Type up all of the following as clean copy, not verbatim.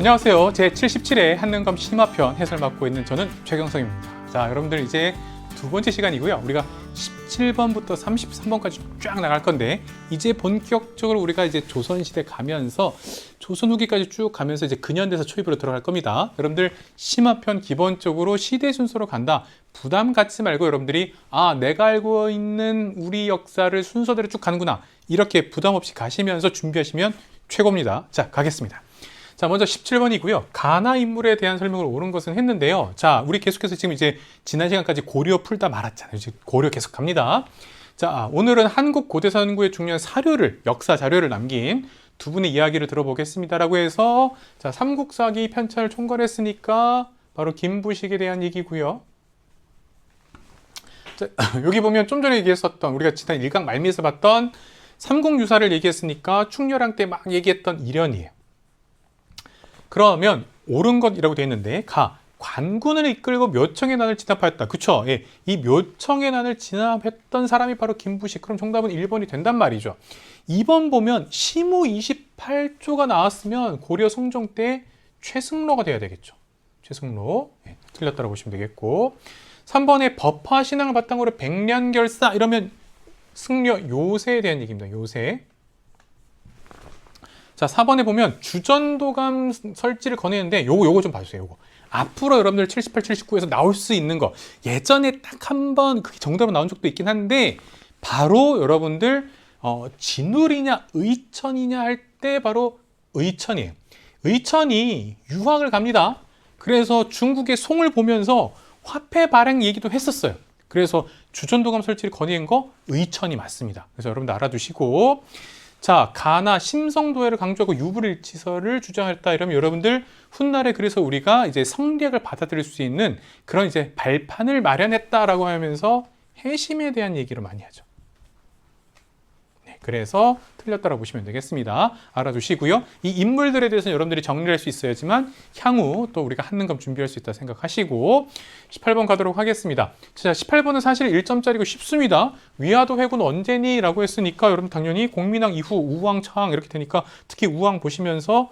안녕하세요. 제77회 한능검 심화편 해설 맡고 있는 저는 최경성입니다. 자, 여러분들 이제 두 번째 시간이고요. 우리가 17번부터 33번까지 쫙 나갈 건데, 이제 본격적으로 우리가 이제 조선시대 가면서 조선 후기까지 쭉 가면서 이제 근현대사 초입으로 들어갈 겁니다. 여러분들 심화편 기본적으로 시대 순서로 간다. 부담 갖지 말고 여러분들이 내가 알고 있는 우리 역사를 순서대로 쭉 가는구나. 이렇게 부담 없이 가시면서 준비하시면 최고입니다. 자, 가겠습니다. 자, 먼저 17번이고요. 가나 인물에 대한 설명을 옳은 것은 했는데요. 자, 우리 계속해서 지금 이제 지난 시간까지 고려 풀다 말았잖아요. 이제 고려 계속 갑니다. 자, 오늘은 한국 고대사 연구에 중요한 사료를, 역사 자료를 남긴 두 분의 이야기를 들어보겠습니다라고 해서, 자, 삼국사기 편찬을 총괄했으니까 바로 김부식에 대한 얘기고요. 자, 여기 보면 좀 전에 얘기했었던, 우리가 지난 1강 말미에서 봤던 삼국유사를 얘기했으니까 충렬왕 때 막 얘기했던 일현이에요. 그러면 옳은 것이라고 되어 있는데, 관군을 이끌고 묘청의 난을 진압하였다. 그쵸? 예, 이 묘청의 난을 진압했던 사람이 바로 김부식. 그럼 정답은 1번이 된단 말이죠. 2번 보면 시무 28조가 나왔으면 고려 성종 때 최승로가 돼야 되겠죠. 최승로. 예, 틀렸다고 보시면 되겠고, 3번에 법화 신앙을 바탕으로 백년결사 이러면 승려 요새에 대한 얘기입니다. 요새. 자, 4번에 보면 주전도감 설치를 권했는데 요거 좀 봐주세요. 요거. 앞으로 여러분들 78, 79에서 나올 수 있는 거. 예전에 딱 한 번 그게 정답으로 나온 적도 있긴 한데, 바로 여러분들 진울이냐 의천이냐 할 때 바로 의천이에요. 의천이 유학을 갑니다. 그래서 중국의 송을 보면서 화폐 발행 얘기도 했었어요. 그래서 주전도감 설치를 건의한 거 의천이 맞습니다. 그래서 여러분들 알아두시고, 자, 가나 심성도회를 강조하고 유불일치설을 주장했다. 이러면 여러분들 훗날에 그래서 우리가 이제 성리학을 받아들일 수 있는 그런 이제 발판을 마련했다라고 하면서 해심에 대한 얘기를 많이 하죠. 네, 그래서 틀렸다라고 보시면 되겠습니다. 알아두시고요. 이 인물들에 대해서는 여러분들이 정리를 할 수 있어야지만 향후 또 우리가 한능검 준비할 수 있다 생각하시고, 18번 가도록 하겠습니다. 자, 18번은 사실 1점짜리고 쉽습니다. 위화도 회군 언제니? 라고 했으니까 여러분 당연히 공민왕 이후 우왕, 차왕 이렇게 되니까 특히 우왕 보시면서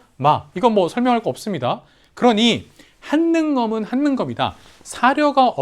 이건 뭐 설명할 거 없습니다. 그러니 한능검은 한능검이다. 사료가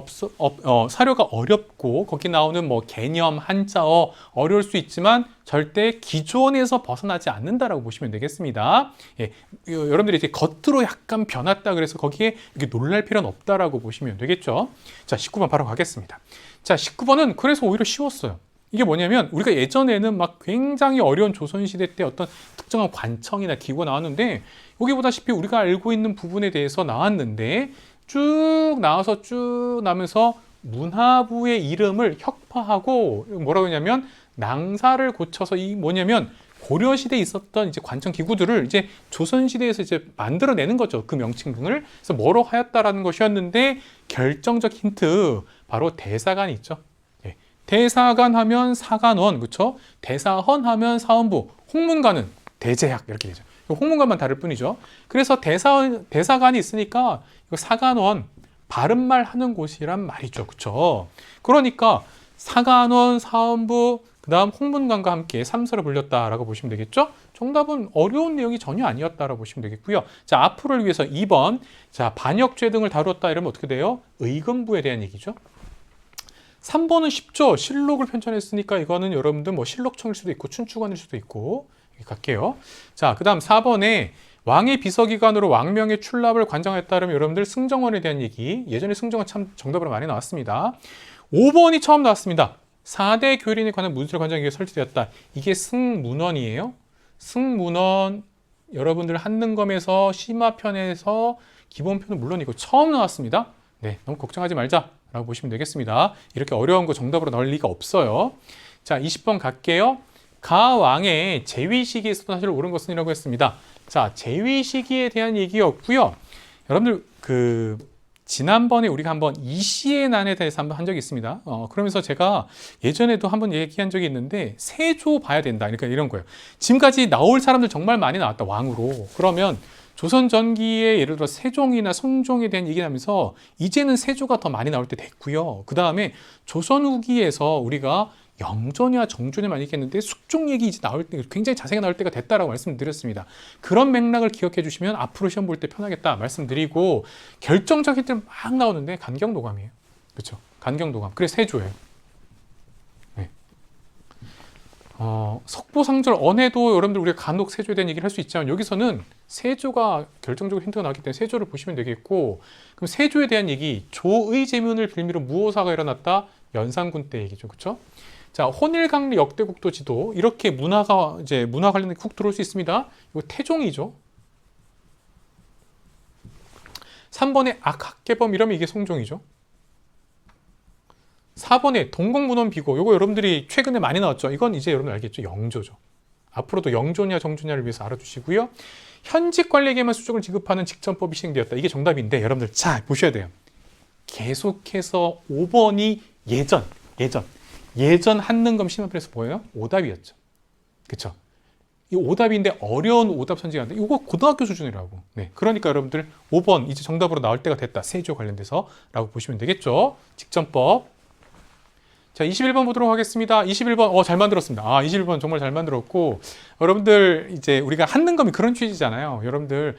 사료가 어렵고 거기 나오는 뭐 개념, 한자어 어려울 수 있지만 절대 기존에서 벗어나지 않는다라고 보시면 되겠습니다. 예, 여러분들이 이제 겉으로 약간 변했다 그래서 거기에 이렇게 놀랄 필요는 없다라고 보시면 되겠죠. 자, 19번 바로 가겠습니다. 자, 19번은 그래서 오히려 쉬웠어요. 이게 뭐냐면 우리가 예전에는 막 굉장히 어려운 조선시대 때 어떤 특정한 관청이나 기구가 나왔는데, 여기 보다시피 우리가 알고 있는 부분에 대해서 나왔는데 쭉 나와서 쭉 나면서 문화부의 이름을 혁파하고 뭐라고 하냐면 낭사를 고쳐서 이 뭐냐면 고려시대에 있었던 이제 관청 기구들을 이제 조선시대에서 이제 만들어내는 거죠. 그 명칭을. 그래서 뭐로 하였다라는 것이었는데, 결정적 힌트 바로 대사관이 있죠. 대사관 하면 사관원, 그렇죠? 대사헌 하면 사헌부, 홍문관은 대제학 이렇게 되죠. 홍문관만 다를 뿐이죠. 그래서 대사관이 있으니까 사관원, 바른말 하는 곳이란 말이죠, 그렇죠? 그러니까 사관원, 사헌부, 그다음 홍문관과 함께 3서를 불렸다라고 보시면 되겠죠? 정답은 어려운 내용이 전혀 아니었다라고 보시면 되겠고요. 자, 앞으로를 위해서 2번, 자, 반역죄 등을 다루었다 이러면 어떻게 돼요? 의금부에 대한 얘기죠. 3번은 쉽죠. 실록을 편찬했으니까 이거는 여러분들 뭐 실록청일 수도 있고 춘추관일 수도 있고, 이렇게 갈게요. 자, 그 다음 4번에 왕의 비서기관으로 왕명의 출납을 관장했다 그러면 여러분들 승정원에 대한 얘기, 예전에 승정원 참 정답으로 많이 나왔습니다. 5번이 처음 나왔습니다. 4대 교린에 관한 문서를 관장에게 설치되었다. 이게 승문원이에요. 승문원, 여러분들 한능검에서 심화편에서 기본편은 물론이고 처음 나왔습니다. 네, 너무 걱정하지 말자 라고 보시면 되겠습니다. 이렇게 어려운 거 정답으로 나올 리가 없어요. 자, 20번 갈게요. 가왕의 재위 시기에서도 사실 옳은 것은이라고 했습니다. 자, 재위 시기에 대한 얘기였고요. 여러분들 지난번에 우리가 한번 이시의 난에 대해서 한번 한 적이 있습니다. 그러면서 제가 예전에도 한번 얘기한 적이 있는데, 세조 봐야 된다. 그러니까 이런 거예요. 지금까지 나올 사람들 정말 많이 나왔다, 왕으로. 그러면 조선 전기에 예를 들어 세종이나 성종에 대한 얘기 하면서 이제는 세조가 더 많이 나올 때 됐고요. 그 다음에 조선 후기에서 우리가 영조냐 정조냐 많이 얘기했는데 숙종 얘기 이제 나올 때 굉장히 자세하게 나올 때가 됐다라고 말씀드렸습니다. 그런 맥락을 기억해 주시면 앞으로 시험 볼 때 편하겠다 말씀드리고, 결정적인 때 막 나오는데 간경도감이에요. 그렇죠? 간경도감. 그래서 세조예요. 네. 석보상절 언해도 여러분들 우리가 간혹 세조에 대한 얘기를 할 수 있지만 여기서는 세조가 결정적으로 힌트가 나왔기 때문에 세조를 보시면 되겠고, 그럼 세조에 대한 얘기, 조의 제문을 빌미로 무오사가 일어났다. 연산군 때 얘기죠. 그렇죠? 자, 혼일강리 역대국도 지도, 이렇게 문화 관련된 쿡 들어올 수 있습니다. 이거 태종이죠. 3번에 악학개범 이러면 이게 성종이죠. 4번에 동국문헌비고, 이거 여러분들이 최근에 많이 나왔죠. 이건 이제 여러분 알겠죠. 영조죠. 앞으로도 영조냐 정조냐를 위해서 알아두시고요. 현직 관리에게만 수족을 지급하는 직전법이 시행되었다. 이게 정답인데 여러분들 자 보셔야 돼요. 계속해서 5번이 예전 한능검 심화편에서 뭐예요? 오답이었죠. 그쵸? 이 오답인데 어려운 오답 선지가 안 돼. 이거 고등학교 수준이라고. 네. 그러니까 여러분들 5번 이제 정답으로 나올 때가 됐다. 세조 관련돼서 라고 보시면 되겠죠. 직전법. 자, 21번 보도록 하겠습니다. 21번, 잘 만들었습니다. 21번 정말 잘 만들었고, 여러분들, 이제 우리가 한능검이 그런 취지잖아요. 여러분들,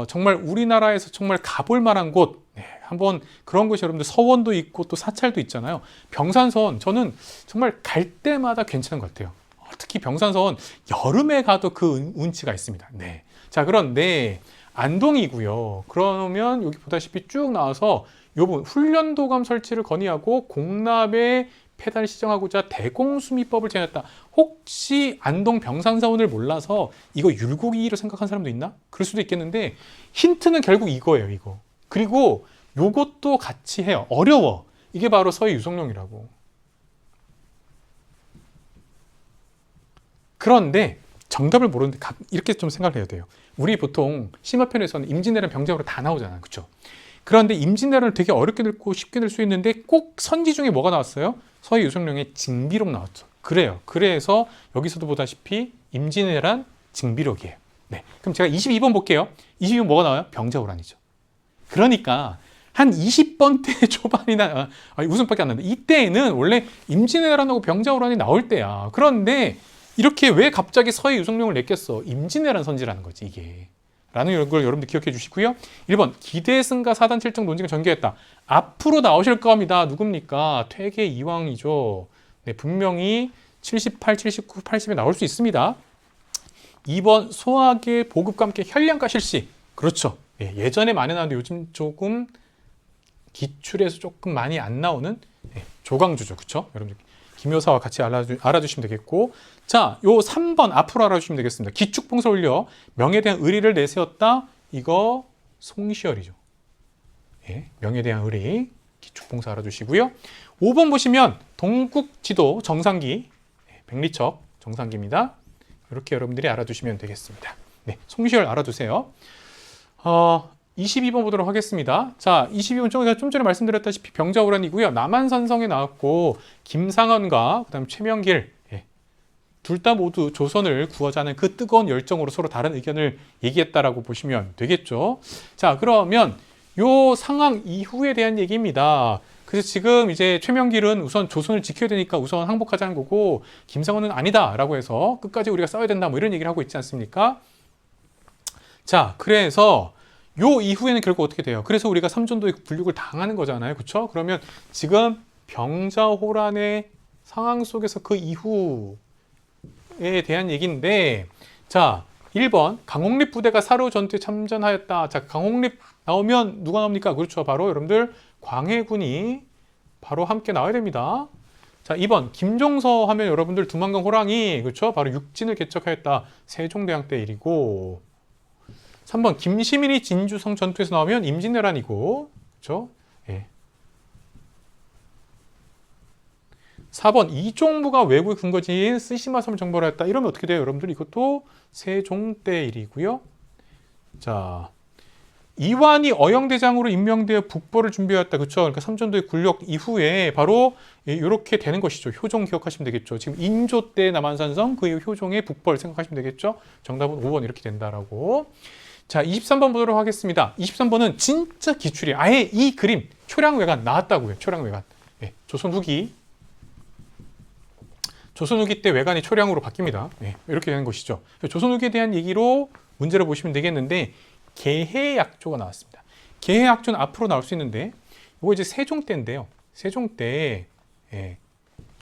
정말 우리나라에서 정말 가볼 만한 곳, 네, 한번 그런 곳이 여러분들 서원도 있고 또 사찰도 있잖아요. 병산선, 저는 정말 갈 때마다 괜찮은 것 같아요. 특히 병산선, 여름에 가도 그 운치가 있습니다. 네. 자, 그런데 안동이고요. 그러면 여기 보다시피 쭉 나와서 요 부분 훈련도감 설치를 건의하고 공납의 폐단을 시정하고자 대공수미법을 제안했다. 혹시 안동 병산사원을 몰라서 이거 율곡이로 생각한 사람도 있나? 그럴 수도 있겠는데 힌트는 결국 이거예요. 이거. 그리고 요것도 같이 해요. 어려워. 이게 바로 서해 유성룡이라고. 그런데 정답을 모르는데 이렇게 좀 생각을 해야 돼요. 우리 보통 심화편에서는 임진왜란 병자호로 다 나오잖아요. 그렇죠? 그런데 임진왜란을 되게 어렵게 늙고 쉽게 낼 수 있는데 꼭 선지 중에 뭐가 나왔어요? 서해 유성룡의 징비록 나왔죠. 그래요. 그래서 여기서도 보다시피 임진왜란 징비록이에요. 네. 그럼 제가 22번 볼게요. 22번 뭐가 나와요? 병자호란이죠. 그러니까 한 20번 대 초반이나 웃음밖에 안 나는데 이때에는 원래 임진왜란하고 병자호란이 나올 때야. 그런데 이렇게 왜 갑자기 서해 유성룡을 냈겠어? 임진왜란 선지라는 거지 이게. 라는 걸 여러분들 기억해 주시고요. 1번 기대승가 사단 칠정 논쟁을 전개했다. 앞으로 나오실 겁니다. 누굽니까? 퇴계 이황이죠. 네, 분명히 78, 79, 80에 나올 수 있습니다. 2번 소학의 보급과 함께 현량가 실시. 그렇죠. 예전에 많이 나왔는데 요즘 조금 기출에서 조금 많이 안 나오는 조광주죠. 그렇죠? 여러분들 김효사와 같이 알아주시면 되겠고, 자, 요 3번 앞으로 알아주시면 되겠습니다. 기축봉사 올려 명에 대한 의리를 내세웠다. 이거 송시열이죠. 명에 대한 의리, 기축봉사 알아주시고요. 5번 보시면 동국지도 정상기, 백리척 정상기입니다. 이렇게 여러분들이 알아두시면 되겠습니다. 네, 송시열 알아두세요. 22번 보도록 하겠습니다. 자, 22번 좀 전에 말씀드렸다시피 병자호란이고요. 남한산성에 나왔고 김상헌과 그다음 최명길 둘 다 모두 조선을 구하자는 그 뜨거운 열정으로 서로 다른 의견을 얘기했다라고 보시면 되겠죠. 자, 그러면 요 상황 이후에 대한 얘기입니다. 그래서 지금 이제 최명길은 우선 조선을 지켜야 되니까 우선 항복하자는 거고 김상헌은 아니다라고 해서 끝까지 우리가 싸워야 된다 뭐 이런 얘기를 하고 있지 않습니까? 자, 그래서 요 이후에는 결국 어떻게 돼요? 그래서 우리가 삼전도의 불육을 당하는 거잖아요. 그렇죠? 그러면 지금 병자호란의 상황 속에서 그 이후에 대한 얘기인데, 자, 1번 강홍립 부대가 사료 전투에 참전하였다. 자, 강홍립 나오면 누가 나옵니까? 그렇죠. 바로 여러분들 광해군이 바로 함께 나와야 됩니다. 자, 2번 김종서 하면 여러분들 두만강 호랑이, 그렇죠? 바로 육진을 개척하였다. 세종대왕 때 일이고, 3번 김시민이 진주성 전투에서 나오면 임진왜란이고, 그렇죠? 4번 이종무가 외국의 근거지인 쓰시마섬을 정벌을 했다. 이러면 어떻게 돼요, 여러분들? 이것도 세종 때 일이고요. 자, 이완이 어영대장으로 임명되어 북벌을 준비해왔다. 그렇죠? 그러니까 삼전도의 굴력 이후에 바로 이렇게 되는 것이죠. 효종 기억하시면 되겠죠. 지금 인조 때 남한산성, 그 이후 효종의 북벌 생각하시면 되겠죠. 정답은 5번 이렇게 된다라고. 자, 23번 보도록 하겠습니다. 23번은 진짜 기출이에요. 아예 이 그림, 초량외관 나왔다고요. 초량외관. 예, 조선 후기. 조선 후기 때 외관이 초량으로 바뀝니다. 예, 이렇게 되는 것이죠. 조선 후기에 대한 얘기로 문제를 보시면 되겠는데, 개해약조가 나왔습니다. 개해약조는 앞으로 나올 수 있는데, 이거 이제 세종 때인데요. 세종 때, 예,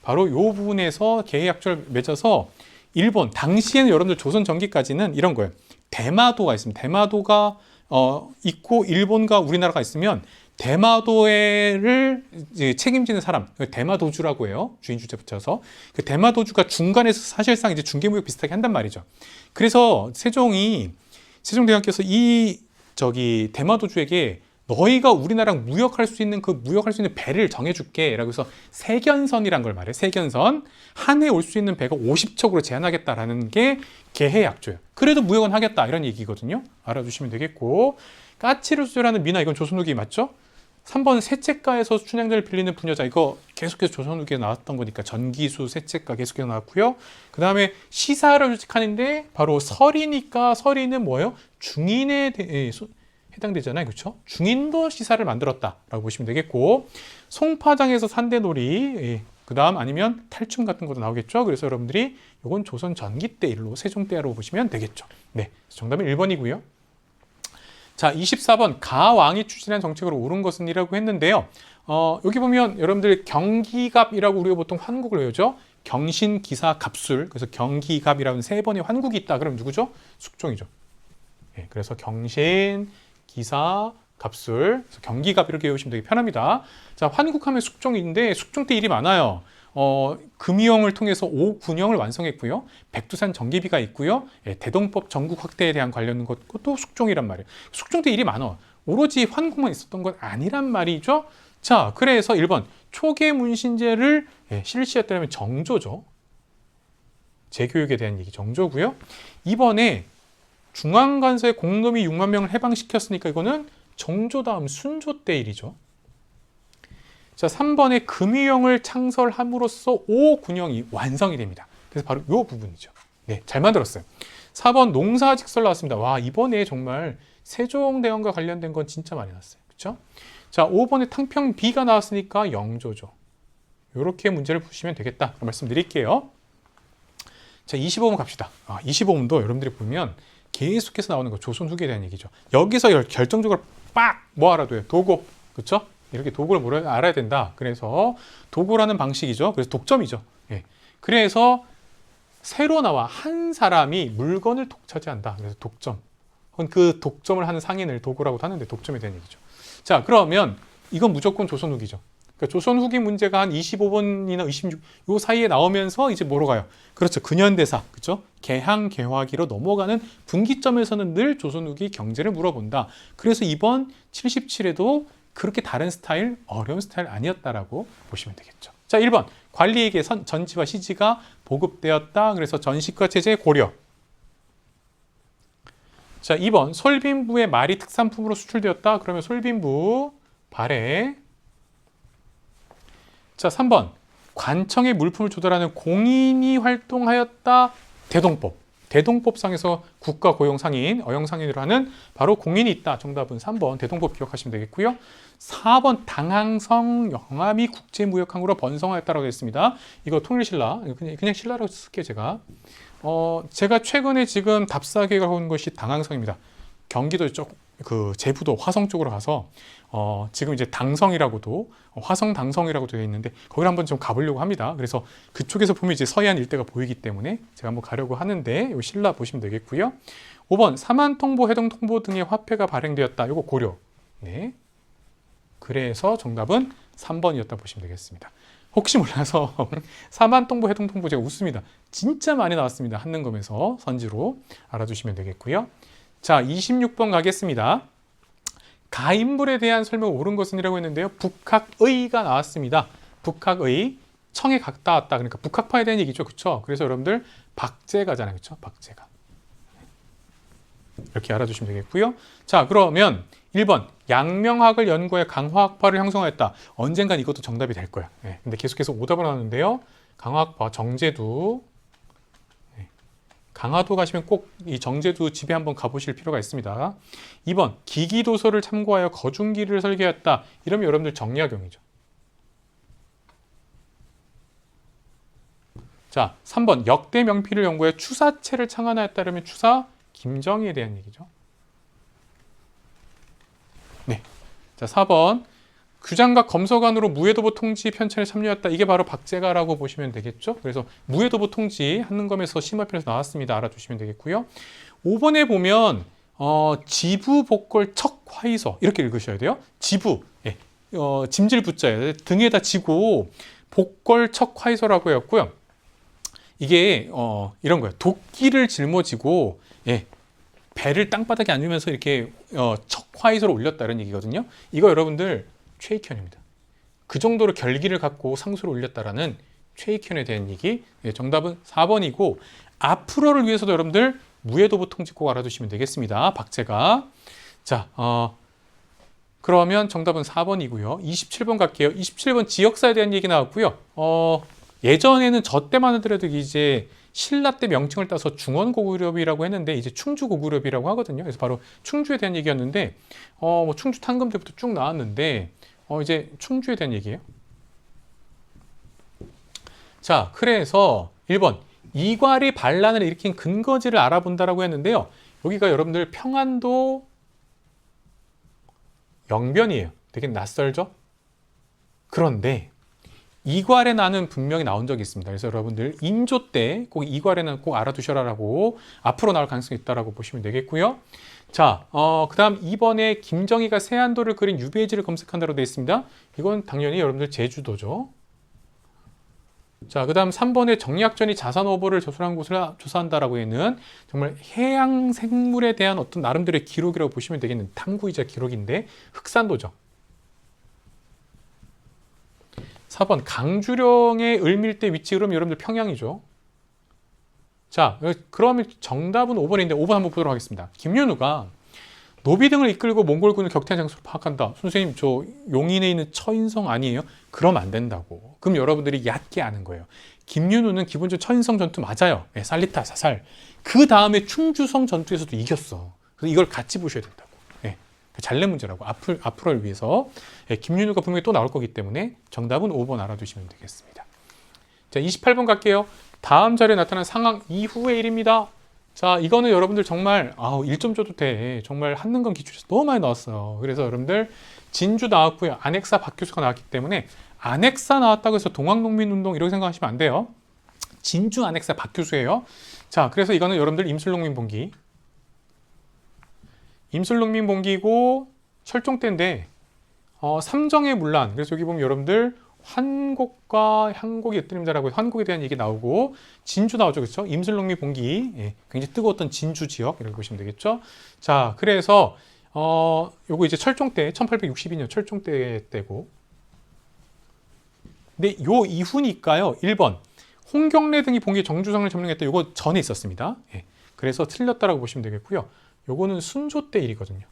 바로 이 부분에서 개해약조를 맺어서 일본, 당시에는 여러분들 조선 전기까지는 이런 거예요. 대마도가 있습니다. 대마도가 있고 일본과 우리나라가 있으면 대마도를 책임지는 사람, 대마도주라고 해요. 주인 주제 붙여서 그 대마도주가 중간에서 사실상 이제 중개무역 비슷하게 한단 말이죠. 그래서 세종대왕께서 이 대마도주에게 너희가 우리나라랑 무역할 수 있는 배를 정해줄게라고 해서 세견선이란 걸 말해. 세견선 한 해 올 수 있는 배가 50척으로 제한하겠다라는 게 개해약조예요. 그래도 무역은 하겠다 이런 얘기거든요. 알아두시면 되겠고, 까치를 수절하는 미나, 이건 조선 후기 맞죠? 3번 세채가에서 춘향전을 빌리는 부녀자, 이거 계속해서 조선 후기에 나왔던 거니까 전기수 세채가 계속해서 나왔고요. 그 다음에 시사를 조직하는데 바로 설이니까 설이는 뭐예요? 중인에 해당되잖아요. 그렇죠? 중인도 시사를 만들었다라고 보시면 되겠고, 송파장에서 산대놀이, 그 다음 아니면 탈춤 같은 것도 나오겠죠. 그래서 여러분들이 이건 조선 전기 때 일로 세종 때라고 보시면 되겠죠. 네, 정답은 1번이고요. 자, 24번 가왕이 추진한 정책으로 옳은 것은 이라고 했는데요. 여기 보면 여러분들 경기갑이라고 우리가 보통 환국을 외우죠. 경신, 기사, 갑술. 그래서 경기갑이라는 세 번의 환국이 있다. 그럼 누구죠? 숙종이죠. 네, 그래서 경신, 기사, 갑술, 경기갑 이렇게 외우시면 되게 편합니다. 자, 환국하면 숙종인데 숙종 때 일이 많아요. 금이용을 통해서 오군영을 완성했고요. 백두산 전기비가 있고요. 예, 대동법 전국 확대에 대한 관련 것도 숙종이란 말이에요. 숙종 때 일이 많아. 오로지 환국만 있었던 건 아니란 말이죠. 자, 그래서 1번 초계 문신제를 실시했다면 정조죠. 재교육에 대한 얘기 정조고요. 2번에 중앙관서의 공노미 6만 명을 해방시켰으니까 이거는 정조 다음 순조 때 일이죠. 자, 3번에 금유형을 창설함으로써 오군영이 완성이 됩니다. 그래서 바로 이 부분이죠. 네, 잘 만들었어요. 4번 농사직설 나왔습니다. 와, 이번에 정말 세종대왕과 관련된 건 진짜 많이 나왔어요. 그렇죠? 자, 5번에 탕평비가 나왔으니까 영조죠. 이렇게 문제를 푸시면 되겠다 말씀드릴게요. 자, 25번 갑시다. 25번도 여러분들이 보면 계속해서 나오는 거 조선 후기에 대한 얘기죠. 여기서 결정적으로 뭐 알아도 돼요. 도고. 그렇죠? 이렇게 도구를 알아야 된다. 그래서 도구라는 방식이죠. 그래서 독점이죠. 예. 그래서 새로 나와 한 사람이 물건을 독차지한다. 그래서 독점. 그 독점을 하는 상인을 도구라고 하는데 독점에 대한 얘기죠. 자, 그러면 이건 무조건 조선 후기죠. 그러니까 조선 후기 문제가 한 25번이나 26, 요 사이에 나오면서 이제 뭐로 가요? 그렇죠. 근현대사, 그렇죠? 개항, 개화기로 넘어가는 분기점에서는 늘 조선 후기 경제를 물어본다. 그래서 이번 77에도 그렇게 다른 스타일, 어려운 스타일 아니었다라고 보시면 되겠죠. 자, 1번 관리에게 전지와 시지가 보급되었다. 그래서 전시과 체제 고려. 자, 2번 솔빈부의 말이 특산품으로 수출되었다. 그러면 솔빈부 발해. 자, 3번 관청의 물품을 조달하는 공인이 활동하였다. 대동법. 대동법상에서 국가고용상인, 어영상인으로 하는 바로 공인이 있다. 정답은 3번 대동법 기억하시면 되겠고요. 4번 당항성 영암이 국제무역항으로 번성하였다라고 했습니다. 이거 통일신라, 그냥 신라라고 쓸게요. 제가 최근에 지금 답사 계획을 하고 있는 것이 당항성입니다. 경기도 쪽, 제부도 화성 쪽으로 가서 지금 이제 당성이라고도 화성 당성이라고 되어 있는데 거기를 한번 좀 가보려고 합니다. 그래서 그쪽에서 보면 이제 서해안 일대가 보이기 때문에 제가 한번 가려고 하는데 이 신라 보시면 되겠고요. 5번 사만통보, 해동통보 등의 화폐가 발행되었다. 이거 고려. 네. 그래서 정답은 3번이었다 보시면 되겠습니다. 혹시 몰라서 사만통보, 해동통보 제가 웃습니다. 진짜 많이 나왔습니다. 한능검에서 선지로 알아두시면 되겠고요. 자, 26번 가겠습니다. 가인물에 대한 설명 옳은 것은 이라고 했는데요. 북학의가 나왔습니다. 북학의, 청에 갔다 왔다. 그러니까 북학파에 대한 얘기죠. 그렇죠? 그래서 여러분들 박제가잖아요. 그렇죠? 박제가. 이렇게 알아두시면 되겠고요. 자, 그러면 1번 양명학을 연구해 강화학파를 형성하였다. 언젠간 이것도 정답이 될 거야. 네, 근데 계속해서 오답을 하는데요. 강화학파 정제도, 강화도 가시면 꼭 이 정제도 집에 한번 가보실 필요가 있습니다. 2번 기기도서를 참고하여 거중기를 설계했다. 이러면 여러분들 정약용이죠. 자, 3번 역대 명필을 연구해 추사체를 창안하였다. 그러면 추사 김정희에 대한 얘기죠. 네. 자, 4번 규장각 검서관으로 무예도보 통지 편찬에 참여했다. 이게 바로 박제가라고 보시면 되겠죠. 그래서 무예도보 통지 한능검에서 심화편에서 나왔습니다. 알아두시면 되겠고요. 5번에 보면 지부 복걸 척화이서 이렇게 읽으셔야 돼요. 지부, 예. 짐질 부자예요. 등에다 지고 복걸 척화이서라고 했고요. 이게 이런 거예요. 도끼를 짊어지고 예. 배를 땅바닥에 앉으면서 이렇게 척화이서를 올렸다 이런 얘기거든요. 이거 여러분들 최익현입니다. 그 정도로 결기를 갖고 상수를 올렸다라는 최익현에 대한 얘기. 네, 정답은 4번이고 앞으로를 위해서도 여러분들 무예도보 통지 꼭 알아두시면 되겠습니다. 박제가. 자, 그러면 정답은 4번이고요. 27번 갈게요. 27번 지역사에 대한 얘기 나왔고요. 예전에는 저 때만 하더라도 이제 신라 때 명칭을 따서 중원고구려비라고 했는데 이제 충주고구려비라고 하거든요. 그래서 바로 충주에 대한 얘기였는데 뭐 충주 탕금 때부터 쭉 나왔는데 이제 충주에 대한 얘기예요. 자, 그래서 1번 이괄이 반란을 일으킨 근거지를 알아본다라고 했는데요. 여기가 여러분들 평안도 영변이에요. 되게 낯설죠? 그런데 이괄의 난은 분명히 나온 적이 있습니다. 그래서 여러분들 인조 때 꼭 이괄의 난 꼭 알아두셔라라고 앞으로 나올 가능성이 있다라고 보시면 되겠고요. 자, 그 다음 2번에 김정희가 세안도를 그린 유배지를 검색한다로 되어 있습니다. 이건 당연히 여러분들 제주도죠. 자, 그 다음 3번에 정약전이 자산오보를 저술한 곳을 조사한다라고 있는 정말 해양 생물에 대한 어떤 나름대로의 기록이라고 보시면 되겠는 탐구이자 기록인데 흑산도죠. 4번 강주령의 을밀대 위치 그러면 여러분들 평양이죠. 자, 그러면 정답은 5번인데 5번 한번 보도록 하겠습니다. 김윤우가 노비 등을 이끌고 몽골군을 격퇴한 장소를 파악한다. 선생님 저 용인에 있는 처인성 아니에요? 그럼 안 된다고. 그럼 여러분들이 얕게 아는 거예요. 김윤우는 기본적으로 처인성 전투 맞아요. 네, 살리타 사살. 그 다음에 충주성 전투에서도 이겼어. 그래서 이걸 같이 보셔야 된다고. 네, 잘내 문제라고. 앞으로를 위해서. 네, 김윤우가 분명히 또 나올 거기 때문에 정답은 5번 알아두시면 되겠습니다. 자, 28번 갈게요. 다음 자리에 나타난 상황 이후의 일입니다. 자, 이거는 여러분들 정말 1점 줘도 돼. 정말 한능검 기출에서 너무 많이 나왔어요. 그래서 여러분들 진주 나왔고요. 안핵사 박규수가 나왔기 때문에 안핵사 나왔다고 해서 동학농민운동 이렇게 생각하시면 안 돼요. 진주 안핵사 박규수예요. 자, 그래서 이거는 여러분들 임술농민봉기. 임술농민봉기고 철종 때인데 삼정의 문란. 그래서 여기 보면 여러분들 환곡과 향곡이 흩뜨립니다라고 환곡에 대한 얘기 나오고 진주 나오죠. 그렇죠? 임술농민 봉기. 예, 굉장히 뜨거웠던 진주 지역 이렇게 보시면 되겠죠. 자, 그래서 요거 이제 철종 때 1862년 철종 때고 근데 요 이후니까요. 1번 홍경래 등이 봉기 정주성을 점령했다. 요거 전에 있었습니다. 예, 그래서 틀렸다라고 보시면 되겠고요. 요거는 순조 때 일이거든요.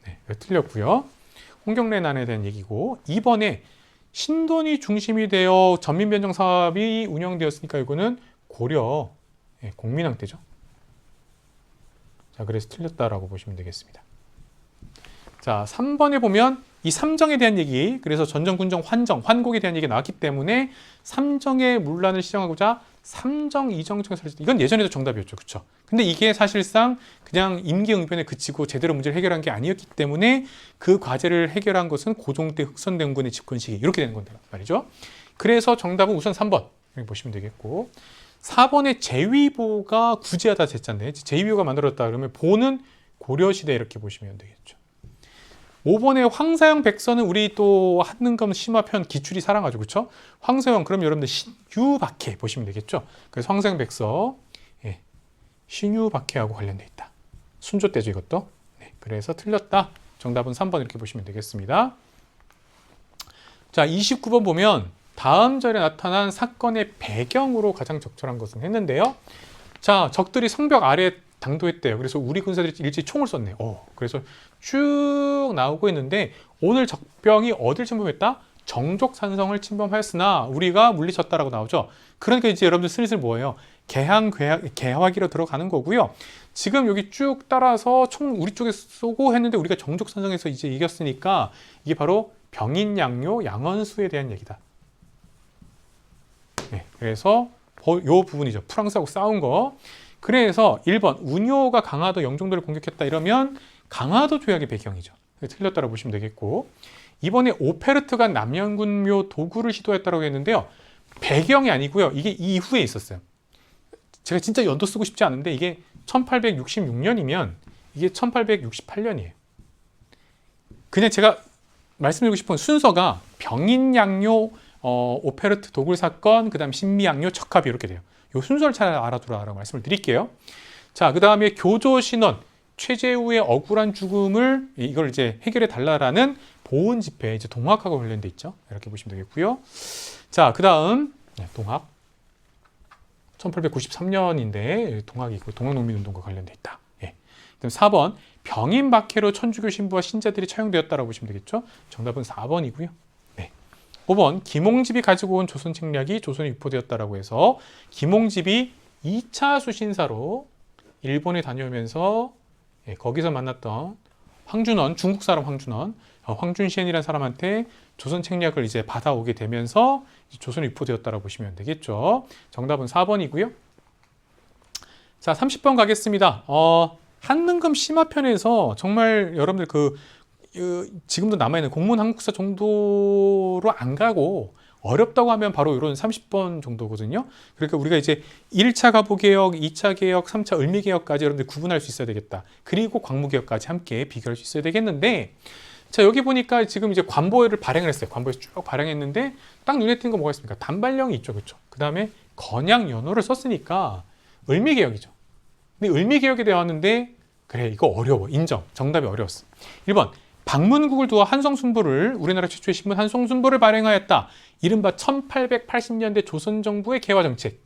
네, 틀렸고요. 홍경래 난에 대한 얘기고 2번에 신돈이 중심이 되어 전민변경 사업이 운영되었으니까 이거는 고려 공민왕 때죠. 자, 그래서 틀렸다라고 보시면 되겠습니다. 자, 3번에 보면 이 삼정에 대한 얘기, 그래서 전정, 군정, 환정, 환곡에 대한 얘기가 나왔기 때문에 삼정의 문란을 시정하고자 삼정 이정청을 설치. 이건 예전에도 정답이었죠. 그렇죠? 근데 이게 사실상 그냥 임기응변에 그치고 제대로 문제를 해결한 게 아니었기 때문에 그 과제를 해결한 것은 고종 때 흑선대군의 집권 시기 이렇게 되는 건데 말이죠. 그래서 정답은 우선 3번 여기 보시면 되겠고 4번에 제위보가 구제하다 제자인데 제위보가 만들었다 그러면 보는 고려시대 이렇게 보시면 되겠죠. 5번에 황사영 백서는 우리 또 한능검 심화편 기출이 살아가지고 그렇죠? 황사영 그럼 여러분들 신유박해 보시면 되겠죠? 그래서 황사영 백서 신유박해하고 관련돼 있다. 순조 때죠 이것도. 네, 그래서 틀렸다. 정답은 3번 이렇게 보시면 되겠습니다. 자, 29번 보면 다음 절에 나타난 사건의 배경으로 가장 적절한 것은 했는데요. 자, 적들이 성벽 아래에 당도했대요. 그래서 우리 군사들이 일제히 총을 쐈네요. 그래서 쭉 나오고 있는데 오늘 적병이 어딜 침범했다? 정족산성을 침범하였으나 우리가 물리쳤다라고 나오죠. 그러니까 이제 여러분들 슬슬 뭐예요? 개화기로 들어가는 거고요. 지금 여기 쭉 따라서 총 우리 쪽에 쏘고 했는데 우리가 정족선정에서 이제 이겼으니까 이게 바로 병인양요 양원수에 대한 얘기다. 네, 그래서 요 부분이죠. 프랑스하고 싸운 거. 그래서 1번 운요가 강화도 영종도를 공격했다 이러면 강화도 조약의 배경이죠. 틀렸다고 보시면 되겠고, 이번에 오페르트가 남양군묘 도구를 시도했다고 했는데요. 배경이 아니고요. 이게 이후에 있었어요. 제가 진짜 연도 쓰고 싶지 않은데 이게 1866년이면 이게 1868년이에요. 그냥 제가 말씀드리고 싶은 순서가 병인양요 오페르트 도굴 사건, 그 다음 신미양요 척합이 이렇게 돼요. 이 순서를 잘 알아두라라고 말씀을 드릴게요. 자, 그 다음에 교조신원, 최재우의 억울한 죽음을 이걸 이제 해결해 달라라는 보훈 집회, 이제 동학하고 관련돼 있죠. 이렇게 보시면 되겠고요. 자, 그 다음 동학 1893년인데 동학이 있고 동학농민운동과 관련돼 있다. 예. 그다음 4번 병인박해로 천주교 신부와 신자들이 처형되었다라고 보시면 되겠죠. 정답은 4번이고요. 네. 5번 김홍집이 가지고 온 조선 책략이 조선에 유포되었다라고 해서 김홍집이 2차 수신사로 일본에 다녀오면서 거기서 만났던 황준원, 중국 사람 황준원, 황준시엔이라는 사람한테 조선 책략을 이제 받아오게 되면서 조선에 유포되었다라고 보시면 되겠죠. 정답은 4번이고요. 자, 30번 가겠습니다. 한능금 심화편에서 정말 여러분들 지금도 남아있는 공문 한국사 정도로 안 가고 어렵다고 하면 바로 이런 30번 정도거든요. 그러니까 우리가 이제 1차 가보개혁, 2차 개혁, 3차 을미개혁까지 여러분들 구분할 수 있어야 되겠다. 그리고 광무개혁까지 함께 비교할 수 있어야 되겠는데, 자, 여기 보니까 지금 이제 관보를 발행을 했어요. 관보에서 쭉 발행했는데 딱 눈에 띄는 거 뭐가 있습니까? 단발령이 있죠. 그렇죠? 그 다음에 건양연호를 썼으니까 을미개혁이죠. 근데 을미개혁에 되었는데 그래, 이거 어려워. 인정. 정답이 어려웠어. 1번 방문국을 두어 한성순부를, 우리나라 최초의 신문 한성순부를 발행하였다. 이른바 1880년대 조선정부의 개화정책.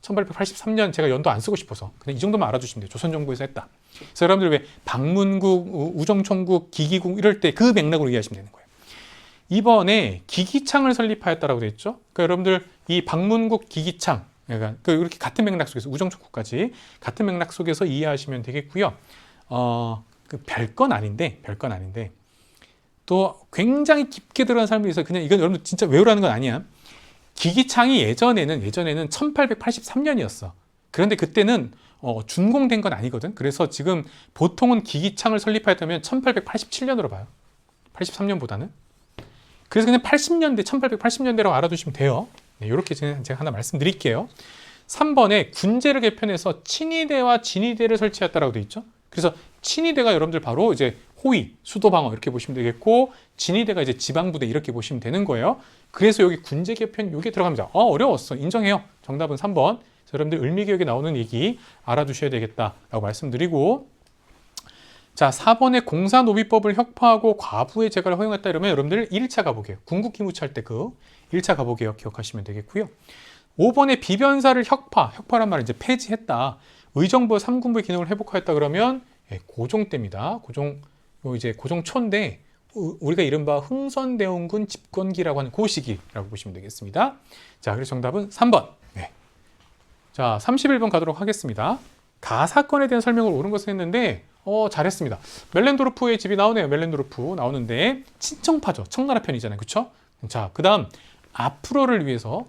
1883년 제가 연도 안 쓰고 싶어서 그냥 이 정도만 알아주시면 돼요. 조선정부에서 했다. 그래서 여러분들 왜 방문국, 우정총국, 기기국 이럴 때 그 맥락으로 이해하시면 되는 거예요. 이번에 기기창을 설립하였다라고 되어 있죠. 그러니까 여러분들 이 방문국 기기창, 그러니까 이렇게 같은 맥락 속에서 우정총국까지 같은 맥락 속에서 이해하시면 되겠고요. 별건 아닌데 또 굉장히 깊게 들어간 사람들이 있어요. 그냥 이건 여러분 진짜 외우라는 건 아니야. 기기창이 예전에는 1883년이었어. 그런데 그때는 준공된 건 아니거든. 그래서 지금 보통은 기기창을 설립하였다면 1887년으로 봐요. 83년보다는. 그래서 그냥 80년대, 1880년대라고 알아두시면 돼요. 네, 이렇게 제가 하나 말씀드릴게요. 3번에 군제를 개편해서 친위대와 진위대를 설치했다라고 되어 있죠. 그래서 친위대가 여러분들 바로 이제 호위, 수도방어 이렇게 보시면 되겠고, 진위대가 이제 지방부대 이렇게 보시면 되는 거예요. 그래서 여기 군제 개편 이게 들어갑니다. 어려웠어. 인정해요. 정답은 3번. 여러분들 을미개혁에 나오는 얘기 알아두셔야 되겠다라고 말씀드리고, 자, 4번에 공사노비법을 혁파하고 과부의 재가를 허용했다 이러면 여러분들 1차 가보개혁, 군국기무찰 때 그 1차 가보개혁 기억하시면 되겠고요. 5번에 비변사를 혁파란 말은 이제 폐지했다. 의정부 3군부의 기능을 회복하였다 그러면 고종 때입니다. 고종초인데 우리가 이른바 흥선대원군 집권기라고 하는 그 시기라고 보시면 되겠습니다. 자, 그래서 정답은 3번. 네. 자, 31번 가도록 하겠습니다. 가사건에 대한 설명을 옳은 것을 했는데 잘했습니다. 멜렌도르프의 집이 나오네요. 멜렌도르프 나오는데 친청파죠. 청나라 편이잖아요. 그렇죠? 자, 그 다음 앞으로를 위해서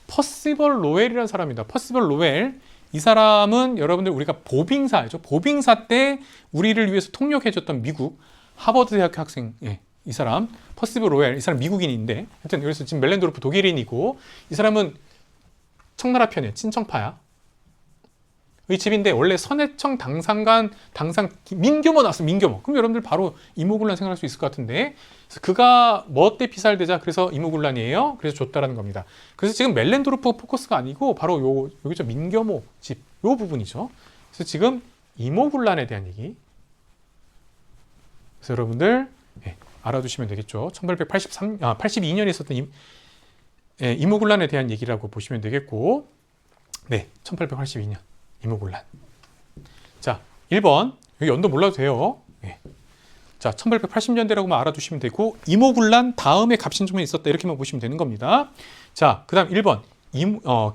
퍼시벌 로웰이라는 사람입니다. 퍼시벌 로웰. 이 사람은 여러분들 우리가 보빙사죠. 보빙사 때 우리를 위해서 통역해줬던 미국 하버드 대학교 학생, 이 사람 퍼시벌 로웰, 이 사람 미국인인데 하여튼 그래서 지금 멜렌도르프 독일인이고, 이 사람은 청나라 편이에요. 친청파야. 의 집인데 원래 선해청 당상 민교모 나왔어. 민교모. 그럼 여러분들 바로 이모군란 생각할 수 있을 것 같은데, 그래서 그가 뭐 때 피살되자 그래서 이모군란이에요. 그래서 줬다라는 겁니다. 그래서 지금 멜렌도르프 포커스가 아니고 바로 여기죠. 민교모 집 요 부분이죠. 그래서 지금 이모군란에 대한 얘기. 그래서 여러분들 알아두시면 되겠죠. 1882년에 있었던 이모군란에 대한 얘기라고 보시면 되겠고, 네, 1882년. 이모군란. 자, 1번. 여기 연도 몰라도 돼요. 자, 1880년대라고만 알아두시면 되고, 이모군란 다음에 갑신정변이 있었다. 이렇게만 보시면 되는 겁니다. 자, 그 다음 1번.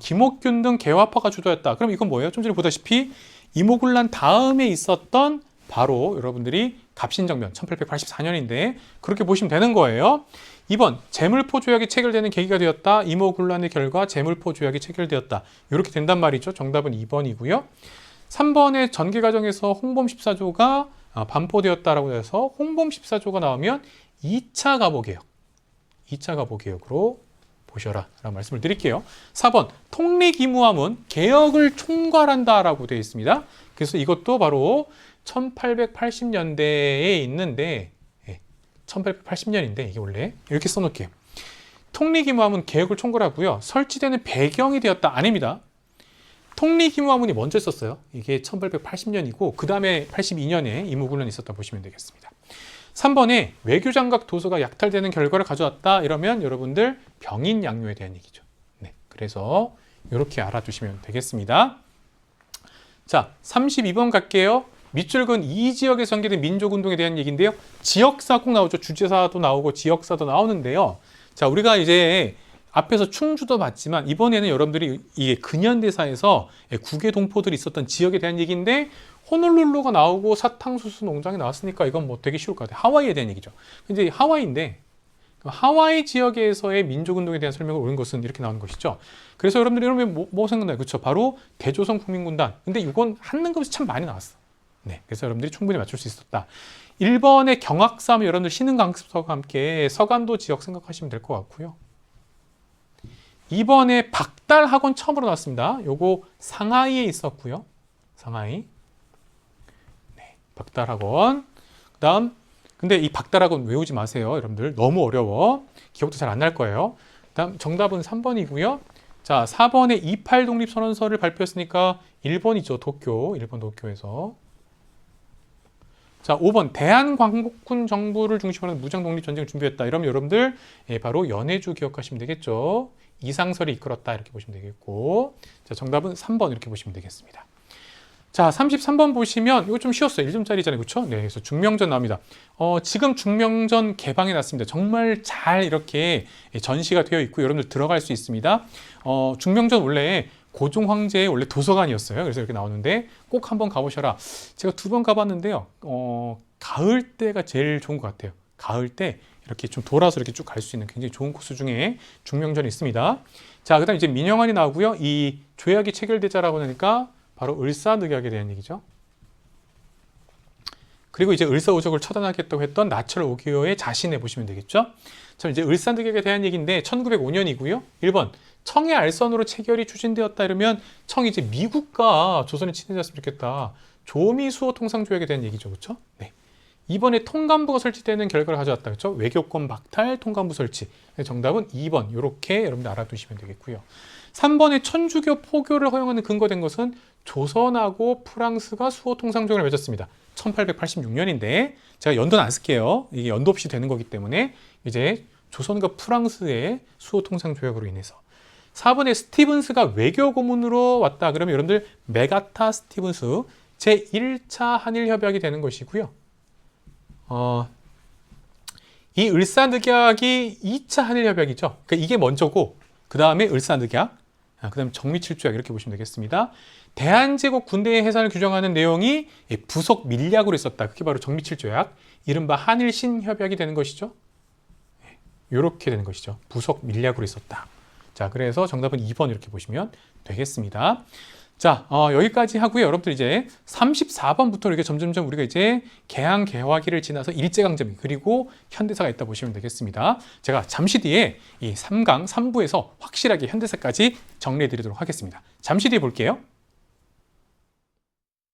김옥균 등 개화파가 주도했다. 그럼 이건 뭐예요? 좀 전에 보다시피 이모군란 다음에 있었던 바로 여러분들이 갑신정변 1884년인데 그렇게 보시면 되는 거예요. 2번 재물포 조약이 체결되는 계기가 되었다. 이모군란의 결과 재물포 조약이 체결되었다. 이렇게 된단 말이죠. 정답은 2번이고요. 3번의 전개 과정에서 홍범 14조가 반포되었다라고 해서 홍범 14조가 나오면 2차 가보개혁. 2차 가보개혁으로 보셔라 라는 말씀을 드릴게요. 4번 통리기무함은 개혁을 총괄한다라고 되어 있습니다. 그래서 이것도 바로 1880년대에 있는데 1880년인데 이게 원래 이렇게 써놓을게요. 통리기무함은 개혁을 총괄하고요. 설치되는 배경이 되었다. 아닙니다. 통리기무함문이 먼저 있었어요. 이게 1880년이고 그 다음에 82년에 이모군란이 있었다 보시면 되겠습니다. 3번에 외교장각 도서가 약탈되는 결과를 가져왔다. 이러면 여러분들 병인 양요에 대한 얘기죠. 네, 그래서 이렇게 알아두시면 되겠습니다. 자, 32번 갈게요. 밑줄근 이 지역에서 전개된 민족운동에 대한 얘기인데요. 지역사 꼭 나오죠. 주제사도 나오고 지역사도 나오는데요. 자, 우리가 이제 앞에서 충주도 봤지만 이번에는 여러분들이 이게 근현대사에서 국외 동포들이 있었던 지역에 대한 얘기인데 호놀룰루가 나오고 사탕수수 농장이 나왔으니까 이건 뭐 되게 쉬울 것 같아요. 하와이에 대한 얘기죠. 근데 하와이인데 하와이 지역에서의 민족운동에 대한 설명을 옳은 것은 이렇게 나오는 것이죠. 그래서 여러분들이 이러면 뭐 생각나요? 그렇죠. 바로 대조선 국민군단. 근데 이건 한능검에서 참 많이 나왔어. 네, 그래서 여러분들이 충분히 맞출 수 있었다. 1번의 경악사면 여러분들 신흥강습서와 함께 서간도 지역 생각하시면 될 것 같고요. 2번에 박달학원 처음으로 나왔습니다. 요거 상하이에 있었고요. 상하이. 네, 박달학원. 그 다음, 근데 이 박달학원 외우지 마세요. 여러분들 너무 어려워. 기억도 잘 안 날 거예요. 그 다음 정답은 3번이고요. 자, 4번에 28 독립선언서를 발표했으니까 1번이죠. 도쿄. 1번 도쿄에서. 자, 5번 대한광복군 정부를 중심으로 하는 무장독립전쟁을 준비했다. 이러면 여러분들 바로 연해주 기억하시면 되겠죠. 이상설이 이끌었다 이렇게 보시면 되겠고, 자, 정답은 3번 이렇게 보시면 되겠습니다. 자, 33번 보시면 이거 좀 쉬웠어요. 1점짜리잖아요. 그렇죠? 네, 그래서 중명전 나옵니다. 지금 중명전 개방해 놨습니다. 정말 잘 이렇게 전시가 되어 있고 여러분들 들어갈 수 있습니다. 중명전 원래 고종 황제의 원래 도서관이었어요. 그래서 이렇게 나오는데 꼭 한번 가보셔라. 제가 2번 가봤는데요. 가을 때가 제일 좋은 것 같아요. 가을 때 이렇게 좀 돌아서 이렇게 쭉 갈 수 있는 굉장히 좋은 코스 중에 중명전이 있습니다. 자, 그다음 이제 민영환이 나오고요. 이 조약이 체결되자라고 하니까 바로 을사늑약에 대한 얘기죠. 그리고 이제 을사오적을 처단하겠다고 했던 나철 오기요의 자신해 보시면 되겠죠. 자, 이제 을사늑약에 대한 얘기인데 1905년이고요. 1번 청해 알선으로 체결이 추진되었다 이러면 청이 이제 미국과 조선이 친해졌으면 좋겠다. 조미수호 통상조약에 대한 얘기죠. 그렇죠? 네. 이번에 통감부가 설치되는 결과를 가져왔다. 그렇죠? 외교권 박탈, 통감부 설치. 정답은 2번. 이렇게 여러분들 알아두시면 되겠고요. 3번에 천주교 포교를 허용하는 근거된 것은 조선하고 프랑스가 수호 통상조약을 맺었습니다. 1886년인데 제가 연도는 안 쓸게요. 이게 연도 없이 되는 거기 때문에 이제 조선과 프랑스의 수호 통상조약으로 인해서 4번에 스티븐스가 외교 고문으로 왔다. 그러면 여러분들 메가타 스티븐스 제1차 한일협약이 되는 것이고요. 이 을사늑약이 2차 한일협약이죠. 그러니까 이게 먼저고 그 다음에 을사늑약, 그 다음에 정미칠조약 이렇게 보시면 되겠습니다. 대한제국 군대의 해산을 규정하는 내용이 부속 밀약으로 있었다. 그게 바로 정미칠조약, 이른바 한일신협약이 되는 것이죠. 이렇게 되는 것이죠. 부속 밀약으로 있었다. 자, 그래서 정답은 2번 이렇게 보시면 되겠습니다. 자, 여기까지 하고요. 여러분들 이제 34번부터 이렇게 점점점 우리가 이제 개항 개화기를 지나서 일제강점기 그리고 현대사가 있다 보시면 되겠습니다. 제가 잠시 뒤에 이 3강 3부에서 확실하게 현대사까지 정리해 드리도록 하겠습니다. 잠시 뒤에 볼게요.